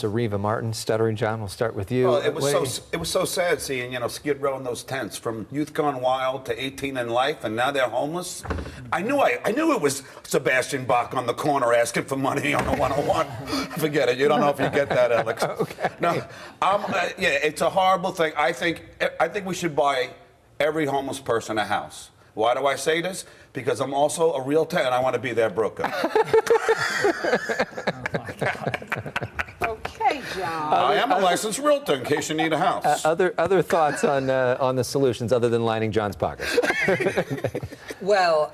Reva Martin, Stuttering John, we'll start with you. Well, it was so sad seeing, Skid Row in those tents, from youth gone wild to 18 in life, and now they're homeless. I knew it was Sebastian Bach on the corner asking for money on the 101. Forget it. You don't know if you get that, Alex. Okay. No, yeah, it's a horrible thing. I think we should buy every homeless person a house. Why do I say this? Because I'm also a realtor and I want to be their broker. Oh my God. Okay, John. I am a licensed realtor, in case you need a house. Other thoughts on the solutions other than lining John's pockets? Well,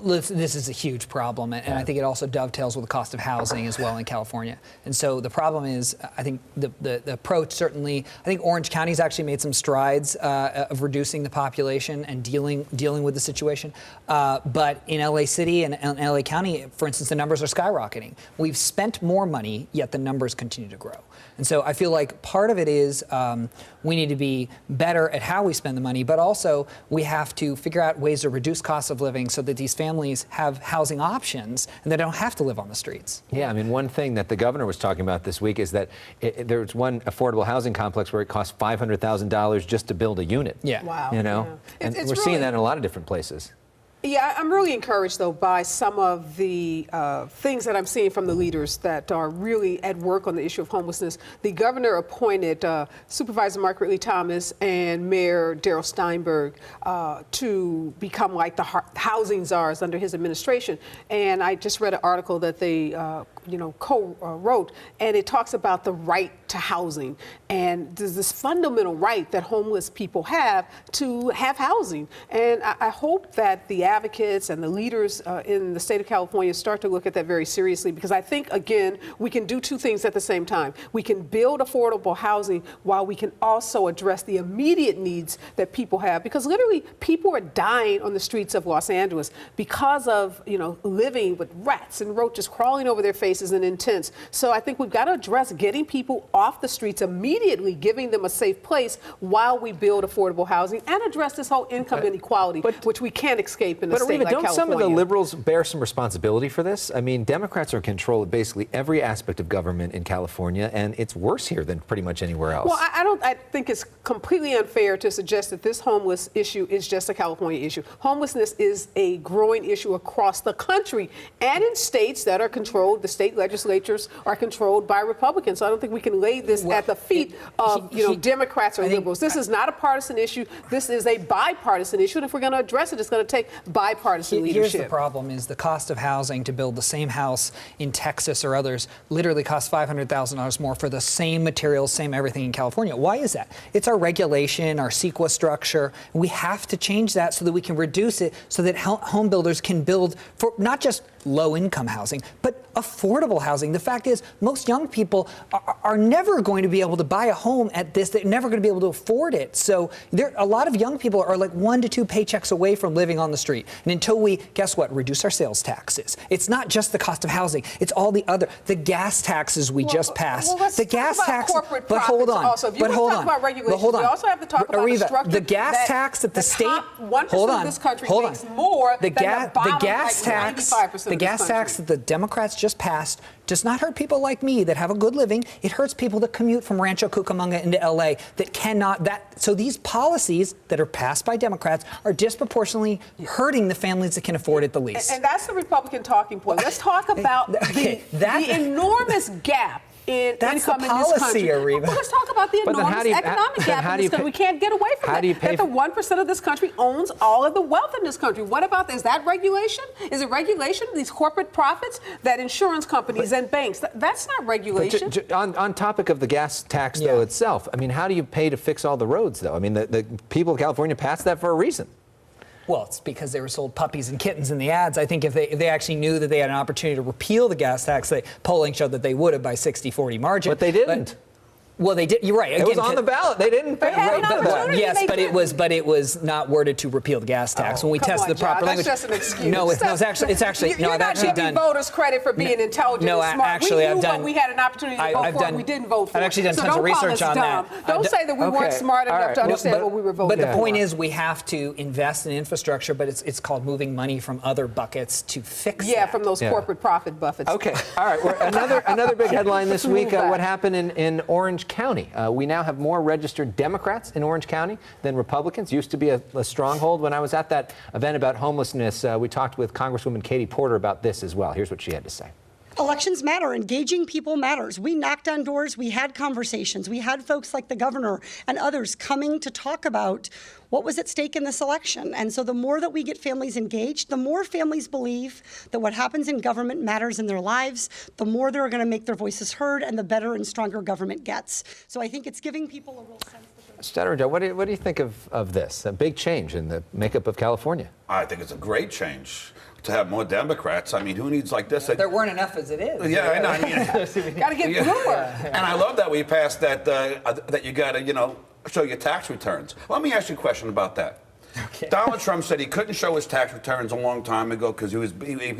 this is a huge problem, and I think it also dovetails with the cost of housing as well in California. And so the problem is, I think the approach certainly, I think Orange County's actually made some strides of reducing the population and dealing with the situation. But in LA City and LA County, for instance, the numbers are skyrocketing. We've spent more money, yet the numbers continue to grow. And so I feel like part of it is we need to be better at how we spend the money, but also we have to figure out ways to reduce costs of living so that these families have housing options and they don't have to live on the streets. Yeah, I mean, one thing that the governor was talking about this week is that there's one affordable housing complex where it costs $500,000 just to build a unit. Yeah. Wow. You know, Yeah. and It's we're really, seeing that in a lot of different places. Yeah, I'm really encouraged, though, by some of the things that I'm seeing from the leaders that are really at work on the issue of homelessness. The governor appointed Supervisor Mark Ridley Thomas and Mayor Darrell Steinberg to become like the housing czars under his administration. And I just read an article that they co-wrote, and it talks about the right to housing. And there's this fundamental right that homeless people have to have housing. And I hope that the advocates and the leaders in the state of California start to look at that very seriously, because I think, again, we can do two things at the same time. We can build affordable housing while we can also address the immediate needs that people have, because literally people are dying on the streets of Los Angeles because of, living with rats and roaches crawling over their faces and in tents. So I think we've got to address getting people off the streets immediately, giving them a safe place while we build affordable housing, and address this whole income inequality, which we can't escape in a state like California. Don't some of the liberals bear some responsibility for this? I mean, Democrats are in control of basically every aspect of government in California, and it's worse here than pretty much anywhere else. Well, I think it's completely unfair to suggest that this homeless issue is just a California issue. Homelessness is a growing issue across the country and in states that are controlled. The state legislatures are controlled by Republicans. So I don't think we can lay this at the feet of Democrats or liberals. This is not a partisan issue. This is a bipartisan issue. And if we're going to address it, it's going to take bipartisan leadership. Here's the problem: is the cost of housing to build the same house in Texas or others literally costs $500,000 more for the same materials, same everything in California. Why is that? It's our regulation, our CEQA structure. We have to change that so that we can reduce it, so that home builders can build for not just low-income housing, but affordable housing. The fact is, most young people are never going to be able to buy a home at this. They're never going to be able to afford it. So a lot of young people are like 1 to 2 paychecks away from living on the street. And until we, guess what, reduce our sales taxes. It's not just the cost of housing. It's all the gas taxes we just passed. The gas tax, but hold on. Also. If you want to talk about regulations, we also have to talk about the structure. The gas tax that the state, 1% of this country makes more than the gas tax. The gas tax that the Democrats just passed does not hurt people like me that have a good living. It hurts people that commute from Rancho Cucamonga into LA that cannot. So these policies that are passed by Democrats are disproportionately hurting the families that can afford it the least. And that's the Republican talking point. Let's talk about the enormous gap in income in this country. Areva. Well, let's talk about the enormous economic gap in this country. We can't get away from that. That the 1% of this country owns all of the wealth in this country. What about, is that regulation? Is it regulation? These corporate profits that insurance companies and banks, that's not regulation. On topic of the gas tax, though, itself, I mean, how do you pay to fix all the roads, though? I mean, the people of California passed that for a reason. Well, it's because they were sold puppies and kittens in the ads. I think if they actually knew that they had an opportunity to repeal the gas tax, polling showed that they would have by 60-40 margin. But they didn't. Well, they did. You're right. It was on the ballot. They didn't. They had an opportunity. Yes, They but it was not worded to repeal the gas tax. When we Come tested on, the proper John, language. that's just an excuse. No, it's actually no. You're I've not actually giving done. voters credit for being intelligent No, and smart. actually, we knew I've done. when we had an opportunity to vote for it, we didn't vote for it. I've actually done so tons of don't call research us on dumb. that. Don't say that we weren't smart All enough right. to understand what we were voting for. But the point is, we have to invest in infrastructure, but it's called moving money from other buckets to fix. Yeah, that. from those corporate profit buffets. Okay. All right. Well, another big headline this Move week. back. What happened in Orange County? We now have more registered Democrats in Orange County than Republicans. Used to be a stronghold. When I was at that event about homelessness, we talked with Congresswoman Katie Porter about this as well. Here's what she had to say. Elections matter. Engaging people matters. We knocked on doors. We had conversations. We had folks like the governor and others coming to talk about what was at stake in this election. And so the more that we get families engaged, the more families believe that what happens in government matters in their lives, the more they're going to make their voices heard, and the better and stronger government gets. So I think it's giving people a real sense that Stuttering Joe, what do you think of this? A big change in the makeup of California. I think it's a great change to have more Democrats. I mean, who needs like this? There weren't enough as it is. Yeah, I know. I mean, Got to get bluer. and I love that we passed that that you got to show your tax returns. Let me ask you a question about that. Okay. Donald Trump said he couldn't show his tax returns a long time ago because he was involved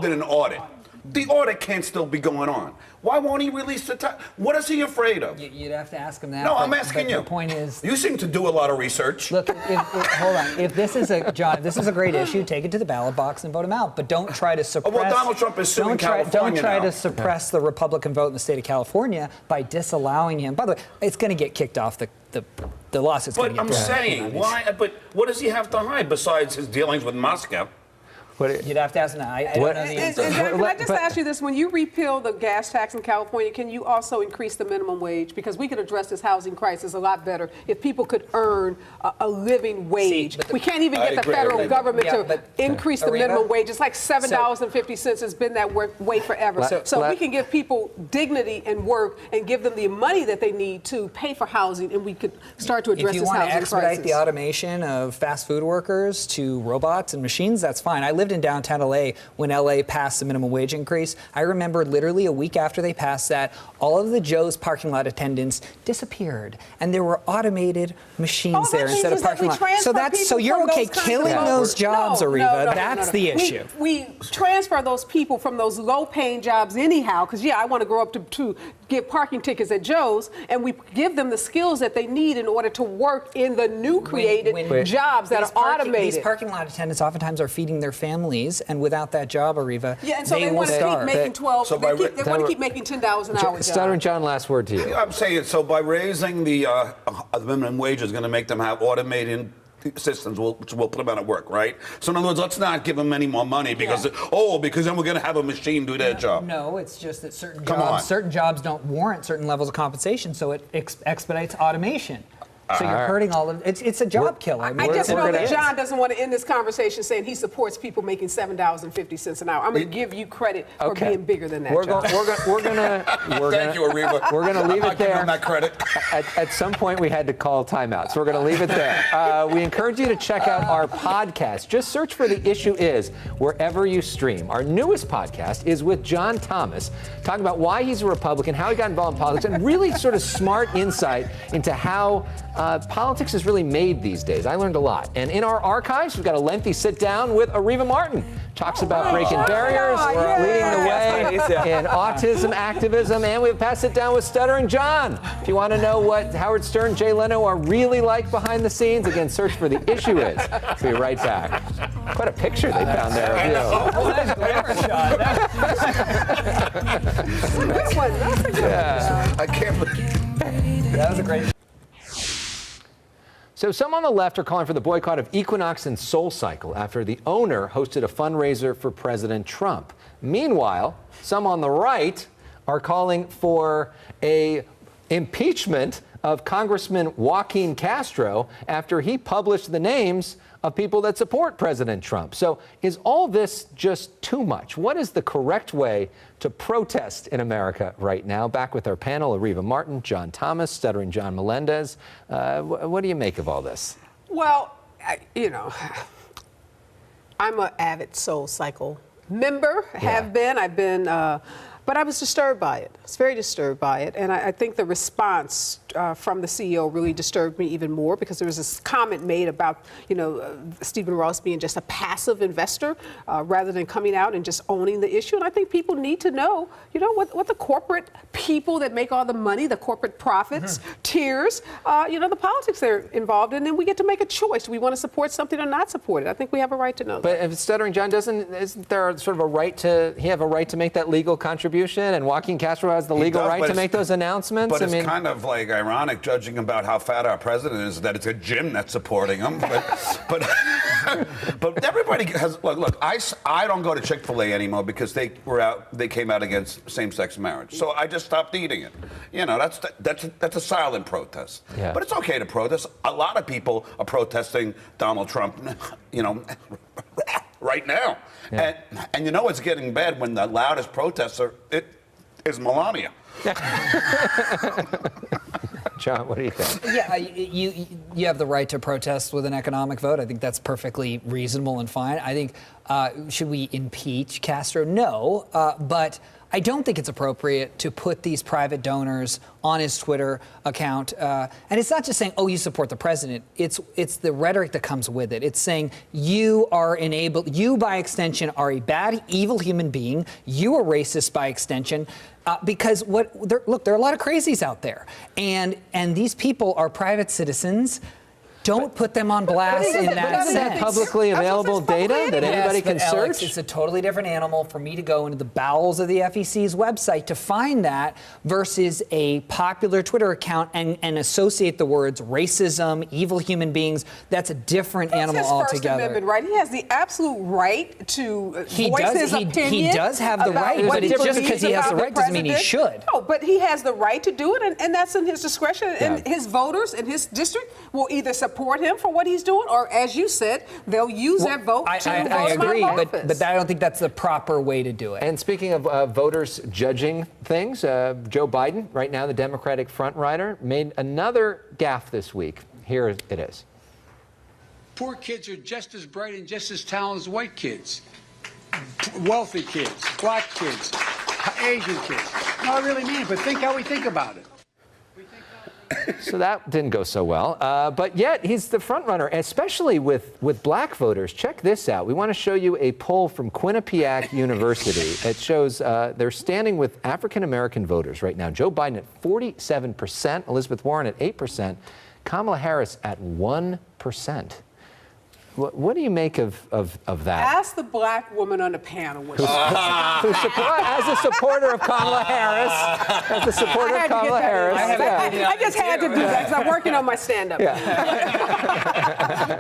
in an audit. The audit can't still be going on. Why won't he release the tax? What is he afraid of? You'd have to ask him that. No, I'm but asking you. The point is, you seem to do a lot of research. look, hold on. If this is if this is a great issue, take it to the ballot box and vote him out. But don't try to suppress. Well, Donald Trump is suing California Don't try now. to suppress the Republican vote in the state of California by disallowing him. By the way, it's going to get kicked off the lawsuit's going But to get I'm saying, why? But what does he have to hide besides his dealings with Moscow? You'd have to ask him. I don't know the answer. Can I just ask you this? When you repeal the gas tax in California, can you also increase the minimum wage? Because we could address this housing crisis a lot better if people could earn a living wage. but we can't even I get the agree, federal Areva. government Yeah, to but- increase the Areva? minimum wage. It's like $7.50. It's been that way forever. So we can give people dignity and work and give them the money that they need to pay for housing, and we could start to address If you this want to housing expedite crisis. the automation of fast food workers to robots and machines, that's fine. I lived in downtown LA when LA passed the minimum wage increase. I remember literally a week after they passed that, all of the Joe's parking lot attendants disappeared, and there were automated machines there instead of parking lot. So you're okay killing those jobs, Areva. That's the issue. We transfer those people from those low-paying jobs anyhow, because I want to grow up to get parking tickets at Joe's, and we give them the skills that they need in order to work in the new created jobs that are automated. These parking lot attendants oftentimes are feeding their families, and without that job, Areva, and so they will want to keep starve. making 12. So they want to keep making $10 an hour. Stuttering John, last word to you. I'm saying, so by raising the minimum wage is going to make them have automated systems which will put them out of work, right? So in other words, let's not give them any more money because because then we're going to have a machine do their job. No, it's just that certain Come jobs, on. certain jobs don't warrant certain levels of compensation, so it expedites automation. So you're hurting all of it's a job killer. I just know that it is. John doesn't want to end this conversation saying he supports people making $7.50 an hour. I'm going to give you credit for being bigger than that. We're John. gonna Thank you, Areva. We're gonna leave I'll it give there. him that credit. At some point, we had to call timeout, so we're going to leave it there. We encourage you to check out our podcast. Just search for The Issue Is wherever you stream. Our newest podcast is with John Thomas, talking about why he's a Republican, how he got involved in politics, and really sort of smart insight into how politics is really made these days. I learned a lot. And in our archives, we've got a lengthy sit-down with Areva Martin. Talks about breaking barriers, leading the way in autism activism, and we've passed it down with Stuttering John. If you want to know what Howard Stern, Jay Leno are really like behind the scenes, again, search for The Issue Is. We'll be right back. Quite a picture they found there of you. That's a glamour shot. This one, that's a good one. I can't believe That was a great. So some on the left are calling for the boycott of Equinox and SoulCycle after the owner hosted a fundraiser for President Trump. Meanwhile, some on the right are calling for a impeachment of Congressman Joaquin Castro after he published the names of people that support President Trump. So is all this just too much? What is the correct way to protest in America right now? Back with our panel, Areva Martin, John Thomas, Stuttering John Melendez. What do you make of all this? Well, I'm an avid SoulCycle member, have been. I've been But I was disturbed by it. I was very disturbed by it. And I think the response from the CEO really disturbed me even more, because there was this comment made about, Stephen Ross being just a passive investor rather than coming out and just owning the issue. And I think people need to know, what the corporate people that make all the money, the corporate profits, tiers, the politics they're involved in. And we get to make a choice. Do we want to support something or not support it? I think we have a right to know that. But Stuttering John, isn't there sort of a right to make that legal contribution? And Joaquin Castro has the legal right to make those announcements? But it's kind of like ironic, judging about how fat our president is, that it's a gym that's supporting him. But everybody has, look, I don't go to Chick-fil-A anymore because they came out against same-sex marriage. So I just stopped eating it. That's a silent protest. Yeah. But it's okay to protest. A lot of people are protesting Donald Trump, right now. Yeah. And it's getting bad when the loudest protester is Melania. John, what do you think? Yeah, you have the right to protest with an economic vote. I think that's perfectly reasonable and fine. I think, should we impeach Castro? No, but I don't think it's appropriate to put these private donors on his Twitter account. And it's not just saying, oh, you support the president. It's the rhetoric that comes with it. It's saying you by extension are a bad, evil human being. You are racist by extension. Because there are a lot of crazies out there. And these people are private citizens. Don't put them on blast in that sense. That publicly available data that anybody can search? Alex, it's a totally different animal for me to go into the bowels of the FEC's website to find that versus a popular Twitter account and associate the words racism, evil human beings. That's a different animal altogether. First Amendment right. He has the absolute right to voice his opinion. He does have the right, but just because he has the right doesn't mean he should. No, but he has the right to do it, and that's in his discretion. Yeah. And his voters in his district will either support him for what he's doing, or, as you said, they'll use their vote to I agree, but I don't think that's the proper way to do it. And speaking of voters judging things, Joe Biden, right now the Democratic frontrunner, made another gaffe this week. Here it is. Poor kids are just as bright and just as talented as white kids. Wealthy kids, black kids, Asian kids. No, I really mean it, but think how we think about it. So that didn't go so well. But yet he's the front runner, especially with black voters. Check this out. We want to show you a poll from Quinnipiac University. It shows they're standing with African-American voters right now. Joe Biden at 47%, Elizabeth Warren at 8%, Kamala Harris at 1%. What do you make of that? Ask the black woman on the panel. As a supporter of Kamala Harris, I just had to do that because I'm working on my stand-up.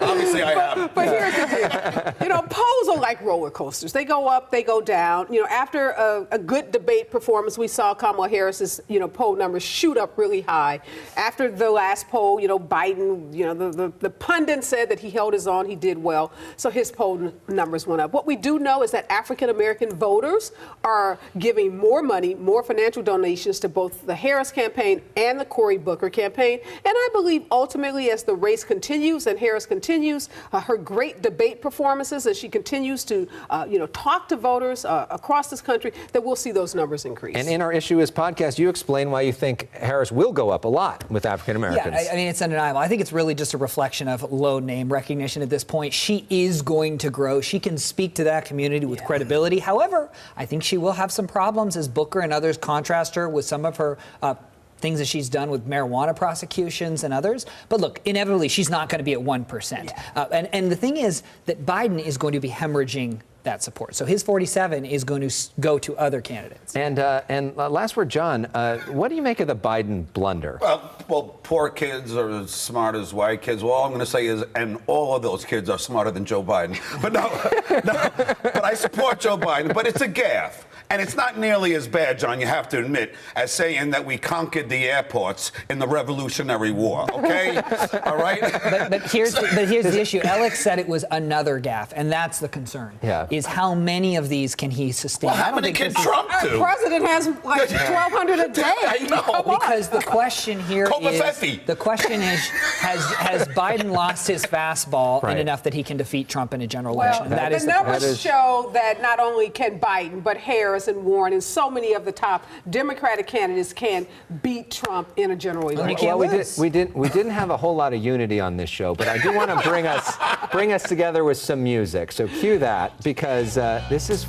Obviously, I have. But here's the deal. Polls are like roller coasters. They go up, they go down. After a good debate performance, we saw Kamala Harris's, poll numbers shoot up really high. After the last poll, Biden, the pundit said that he held his own. He did well, so his poll numbers went up. What we do know is that African-American voters are giving more money, more financial donations to both the Harris campaign and the Cory Booker campaign. And I believe ultimately, as the race continues and Harris continues her great debate performances, as she continues to, talk to voters across this country, that we'll see those numbers increase. And in our Issue Is podcast, you explain why you think Harris will go up a lot with African-Americans. Yeah, I mean, it's undeniable. I think it's really just a reflection of low name recognition at this point. She is going to grow. She can speak to that community with credibility. However, I think she will have some problems as Booker and others contrast her with some of her things that she's done with marijuana prosecutions and others. But look, inevitably, she's not going to be at 1%. Yeah. And the thing is that Biden is going to be hemorrhaging that support. So his 47 is going to go to other candidates. And last word, John, what do you make of the Biden blunder? Well, poor kids are as smart as white kids. Well, all I'm going to say is, and all of those kids are smarter than Joe Biden. But but I support Joe Biden, but it's a gaffe. And it's not nearly as bad, John, you have to admit, as saying that we conquered the airports in the Revolutionary War, okay? All right? But here's the issue. Alex said it was another gaffe, and that's the concern, is how many of these can he sustain? Well, how many can Trump do? The president has like 1,200 a day. I know. Because the question here has Biden lost his fastball in enough that he can defeat Trump in a general election? The numbers show that not only can Biden, but Harris President Warren and so many of the top Democratic candidates can beat Trump in a general election. can't Well, lose. we didn't have a whole lot of unity on this show, but I do want to bring us together with some music. So cue that, because this is